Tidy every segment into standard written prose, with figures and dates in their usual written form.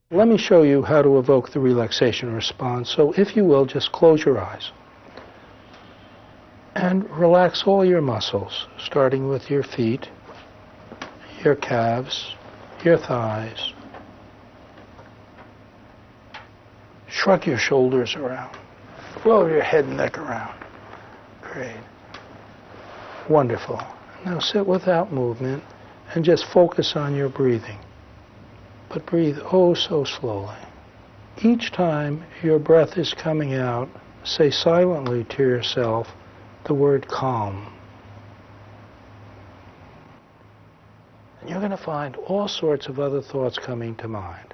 Let me show you how to evoke the relaxation response. So if you will, just close your eyes and relax all your muscles, starting with your feet, your calves, your thighs. Shrug your shoulders around. Roll your head and neck around. Great. Wonderful. Now sit without movement and just focus on your breathing. But breathe oh so slowly. Each time your breath is coming out, say silently to yourself the word calm. And you're going to find all sorts of other thoughts coming to mind.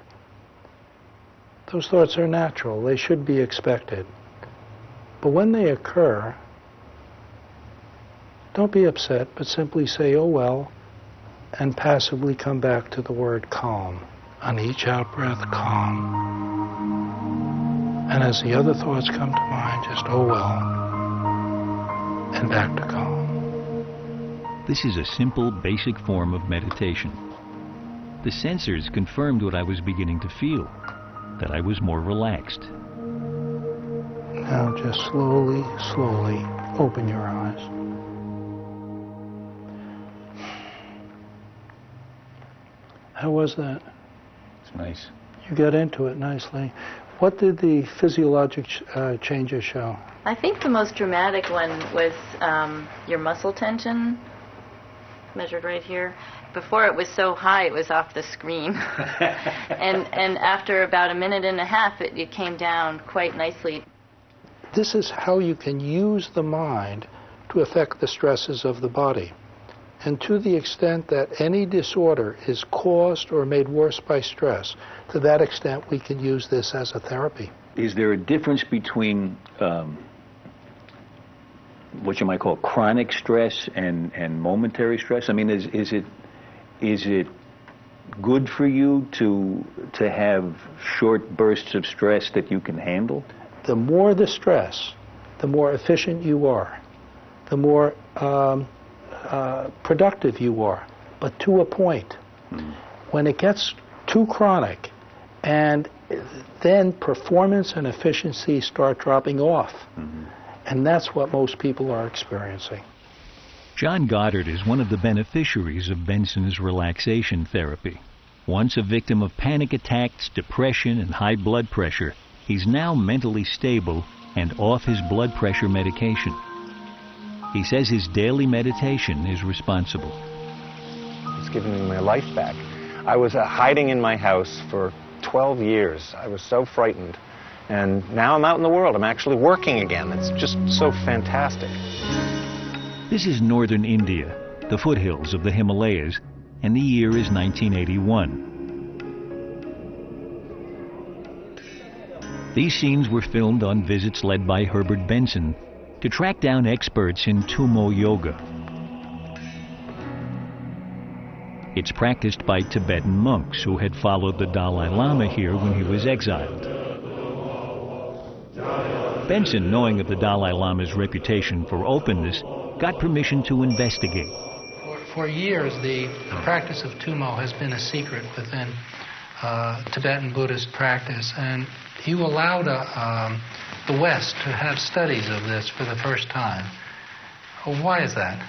Those thoughts are natural. They should be expected. But when they occur, don't be upset, but simply say, oh well, and passively come back to the word calm. On each out-breath, calm. And as the other thoughts come to mind, just, oh well, and back to calm. This is a simple, basic form of meditation. The sensors confirmed what I was beginning to feel, that I was more relaxed. Now just slowly, slowly open your eyes. How was that? It's nice. You got into it nicely. What did the physiologic changes show? I think the most dramatic one was your muscle tension, measured right here. Before it was so high, it was off the screen. and after about a minute and a half, it came down quite nicely. This is how you can use the mind to affect the stresses of the body. And to the extent that any disorder is caused or made worse by stress, to that extent we can use this as a therapy. Is there a difference between what you might call chronic stress and momentary stress? I mean, is it good for you to have short bursts of stress that you can handle? The more the stress, the more efficient you are, the more productive you are, but to a point. When it gets too chronic, and then performance and efficiency start dropping off. And that's what most people are experiencing. John Goddard is one of the beneficiaries of Benson's relaxation therapy. Once a victim of panic attacks, depression, and high blood pressure, he's now mentally stable and off his blood pressure medication. He says his daily meditation is responsible. It's given me my life back. I was hiding in my house for 12 years. I was so frightened. And now I'm out in the world. I'm actually working again. It's just so fantastic. This is northern India, the foothills of the Himalayas, and the year is 1981. These scenes were filmed on visits led by Herbert Benson to track down experts in Tummo Yoga. It's practiced by Tibetan monks who had followed the Dalai Lama here when he was exiled. Benson, knowing of the Dalai Lama's reputation for openness, got permission to investigate. For years, the practice of Tummo has been a secret within Tibetan Buddhist practice, and you allowed the West to have studies of this for the first time. Well, why is that?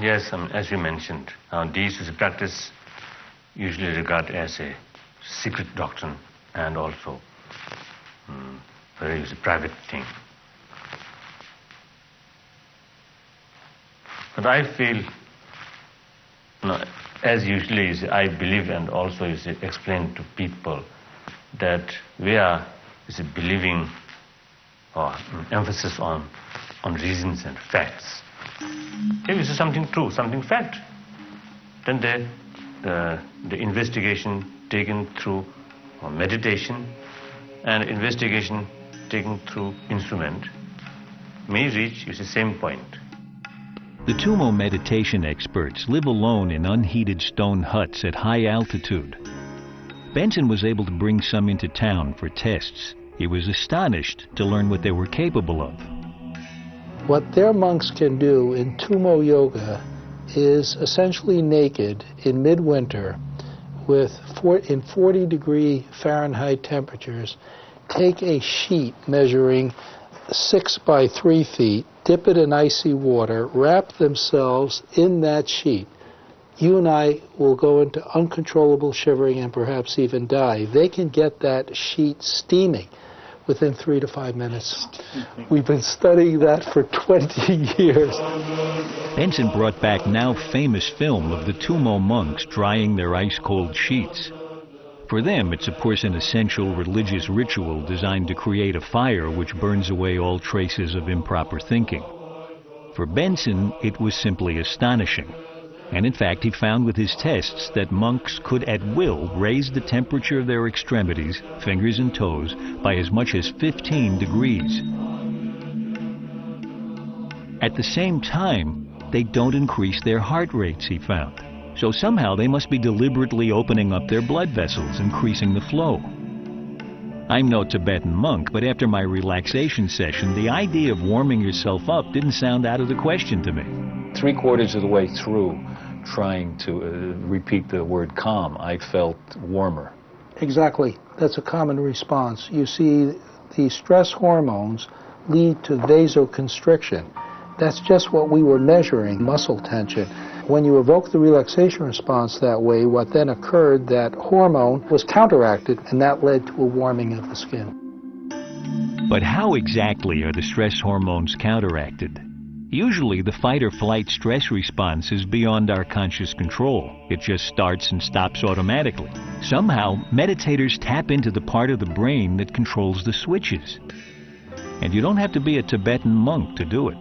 Yes, as you mentioned, this is a practice usually regarded as a secret doctrine and also very private thing. But I feel, as usually is, I believe and also is explained to people that we are believing or emphasis on reasons and facts. If this is something true, something fact, then the investigation taken through meditation and investigation taken through instrument may reach the same point. The Tummo meditation experts live alone in unheated stone huts at high altitude. Benson was able to bring some into town for tests. He was astonished to learn what they were capable of. What their monks can do in Tummo Yoga is essentially naked in midwinter in 40-degree Fahrenheit temperatures, take a sheet measuring 6 by 3 feet, dip it in icy water, wrap themselves in that sheet. You and I will go into uncontrollable shivering and perhaps even die. They can get that sheet steaming within 3 to 5 minutes. We've been studying that for 20 years. Benson brought back now famous film of the Tumo monks drying their ice-cold sheets. For them, it's of course an essential religious ritual designed to create a fire which burns away all traces of improper thinking. For Benson, it was simply astonishing. And in fact, he found with his tests that monks could at will raise the temperature of their extremities, fingers and toes, by as much as 15 degrees. At the same time, they don't increase their heart rates, he found. So somehow they must be deliberately opening up their blood vessels, increasing the flow. I'm no Tibetan monk, but after my relaxation session, the idea of warming yourself up didn't sound out of the question to me. 3/4 of the way through trying to repeat the word calm, I felt warmer. Exactly. That's a common response. You see, the stress hormones lead to vasoconstriction. That's just what we were measuring, muscle tension. When you evoke the relaxation response that way, what then occurred, that hormone was counteracted, and that led to a warming of the skin. But how exactly are the stress hormones counteracted? Usually the fight-or-flight stress response is beyond our conscious control. It just starts and stops automatically. Somehow, meditators tap into the part of the brain that controls the switches. And you don't have to be a Tibetan monk to do it.